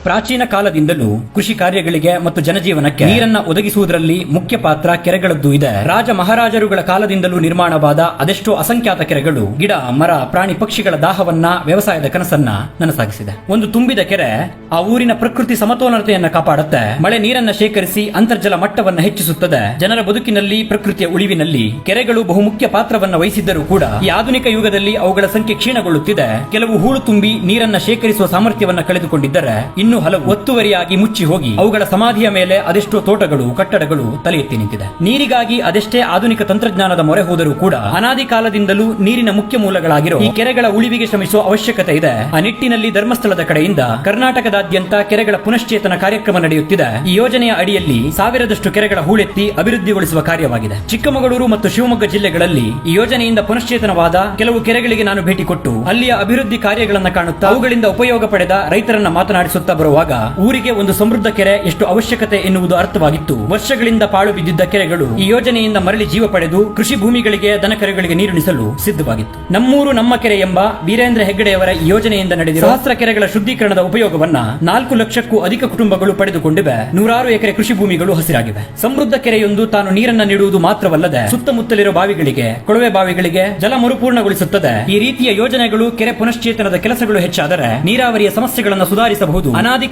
ಪ್ರಾಚೀನ ಕಾಲದಿಂದಲೂ ಕೃಷಿ ಕಾರ್ಯಗಳಿಗೆ ಮತ್ತು ಜನಜೀವನಕ್ಕೆ ನೀರನ್ನ ಒದಗಿಸುವುದರಲ್ಲಿ ಮುಖ್ಯ ಪಾತ್ರ ಕೆರೆಗಳದ್ದು ಇದೆ. ರಾಜ ಮಹಾರಾಜರುಗಳ ಕಾಲದಿಂದಲೂ ನಿರ್ಮಾಣವಾದ ಅದೆಷ್ಟೋ ಅಸಂಖ್ಯಾತ ಕೆರೆಗಳು ಗಿಡ ಮರ ಪ್ರಾಣಿ ಪಕ್ಷಿಗಳ ದಾಹವನ್ನ ವ್ಯವಸಾಯದ ಕನಸನ್ನ ನನಸಾಗಿಸಿದೆ. ಒಂದು ತುಂಬಿದ ಕೆರೆ ಆ ಊರಿನ ಪ್ರಕೃತಿ ಸಮತೋಲನತೆಯನ್ನ ಕಾಪಾಡುತ್ತೆ, ಮಳೆ ನೀರನ್ನ ಶೇಖರಿಸಿ ಅಂತರ್ಜಲ ಮಟ್ಟವನ್ನ ಹೆಚ್ಚಿಸುತ್ತದೆ. ಜನರ ಬದುಕಿನಲ್ಲಿ ಪ್ರಕೃತಿಯ ಉಳಿವಿನಲ್ಲಿ ಕೆರೆಗಳು ಬಹುಮುಖ್ಯ ಪಾತ್ರವನ್ನ ವಹಿಸಿದ್ದರೂ ಕೂಡ ಈ ಆಧುನಿಕ ಯುಗದಲ್ಲಿ ಅವುಗಳ ಸಂಖ್ಯೆ ಕ್ಷೀಣಗೊಳ್ಳುತ್ತಿದೆ. ಕೆಲವು ಹೂಳು ತುಂಬಿ ನೀರನ್ನ ಶೇಖರಿಸುವ ಸಾಮರ್ಥ್ಯವನ್ನ ಕಳೆದುಕೊಂಡಿದ್ದರೆ ಇನ್ನು ಹಲವು ಒತ್ತುವರಿಯಾಗಿ ಮುಚ್ಚಿ ಹೋಗಿ ಅವುಗಳ ಸಮಾಧಿಯ ಮೇಲೆ ಅದೆಷ್ಟೋ ತೋಟಗಳು ಕಟ್ಟಡಗಳು ತಲೆ ಎತ್ತಿ ನಿಂತಿದೆ. ನೀರಿಗಾಗಿ ಅದೆಷ್ಟೇ ಆಧುನಿಕ ತಂತ್ರಜ್ಞಾನದ ಮೊರೆ ಹೋದರೂ ಕೂಡ ಅನಾದಿ ಕಾಲದಿಂದಲೂ ನೀರಿನ ಮುಖ್ಯ ಮೂಲಗಳಾಗಿರೋ ಈ ಕೆರೆಗಳ ಉಳಿವಿಗೆ ಶ್ರಮಿಸುವ ಅವಶ್ಯಕತೆ ಇದೆ. ಆ ನಿಟ್ಟಿನಲ್ಲಿ ಧರ್ಮಸ್ಥಳದ ಕಡೆಯಿಂದ ಕರ್ನಾಟಕದಾದ್ಯಂತ ಕೆರೆಗಳ ಪುನಶ್ಚೇತನ ಕಾರ್ಯಕ್ರಮ ನಡೆಯುತ್ತಿದೆ. ಈ ಯೋಜನೆಯ ಅಡಿಯಲ್ಲಿ 1000ದಷ್ಟು ಕೆರೆಗಳ ಹೂಳೆತ್ತಿ ಅಭಿವೃದ್ಧಿಗೊಳಿಸುವ ಕಾರ್ಯವಾಗಿದೆ. ಚಿಕ್ಕಮಗಳೂರು ಮತ್ತು ಶಿವಮೊಗ್ಗ ಜಿಲ್ಲೆಗಳಲ್ಲಿ ಈ ಯೋಜನೆಯಿಂದ ಪುನಶ್ಚೇತನವಾದ ಕೆಲವು ಕೆರೆಗಳಿಗೆ ನಾನು ಭೇಟಿ ಕೊಟ್ಟು ಅಲ್ಲಿಯ ಅಭಿವೃದ್ಧಿ ಕಾರ್ಯಗಳನ್ನು ಕಾಣುತ್ತಾ ಅವುಗಳಿಂದ ಉಪಯೋಗ ಪಡೆದ ರೈತರನ್ನ ಮಾತನಾಡಿಸುತ್ತಾ ಬರುವಾಗ ಊರಿಗೆ ಒಂದು ಸಮೃದ್ಧ ಕೆರೆ ಎಷ್ಟು ಅವಶ್ಯಕತೆ ಎನ್ನುವುದು ಅರ್ಥವಾಗಿತ್ತು. ವರ್ಷಗಳಿಂದ ಪಾಳು ಬಿದ್ದಿದ್ದ ಕೆರೆಗಳು ಈ ಯೋಜನೆಯಿಂದ ಮರಳಿ ಜೀವ ಪಡೆದು ಕೃಷಿ ಭೂಮಿಗಳಿಗೆ ದನಕರುಗಳಿಗೆ ನೀರುಣಿಸಲು ಸಿದ್ಧವಾಗಿತ್ತು. ನಮ್ಮೂರು ನಮ್ಮ ಕೆರೆ ಎಂಬ ವೀರೇಂದ್ರ ಹೆಗ್ಗಡೆಯವರ ಈ ಯೋಜನೆಯಿಂದ ನಡೆದಿರುವ ಸಹಸ್ರ ಕೆರೆಗಳ ಶುದ್ಧೀಕರಣದ ಉಪಯೋಗವನ್ನ 4 ಲಕ್ಷಕ್ಕೂ ಅಧಿಕ ಕುಟುಂಬಗಳು ಪಡೆದುಕೊಂಡಿವೆ. 100 ಎಕರೆ ಕೃಷಿ ಭೂಮಿಗಳು ಹಸಿರಾಗಿವೆ. ಸಮೃದ್ಧ ಕೆರೆಯೊಂದು ತಾನು ನೀರನ್ನ ನೀಡುವುದು ಮಾತ್ರವಲ್ಲದೆ ಸುತ್ತಮುತ್ತಲಿರುವ ಬಾವಿಗಳಿಗೆ ಕೊಳವೆ ಬಾವಿಗಳಿಗೆ ಜಲ ಮರುಪೂರ್ಣಗೊಳಿಸುತ್ತದೆ. ಈ ರೀತಿಯ ಯೋಜನೆಗಳು ಕೆರೆ ಪುನಶ್ಚೇತನದ ಕೆಲಸಗಳು ಹೆಚ್ಚಾದರೆ ನೀರಾವರಿಯ ಸಮಸ್ಯೆಗಳನ್ನು ಸುಧಾರಿಸಬಹುದು.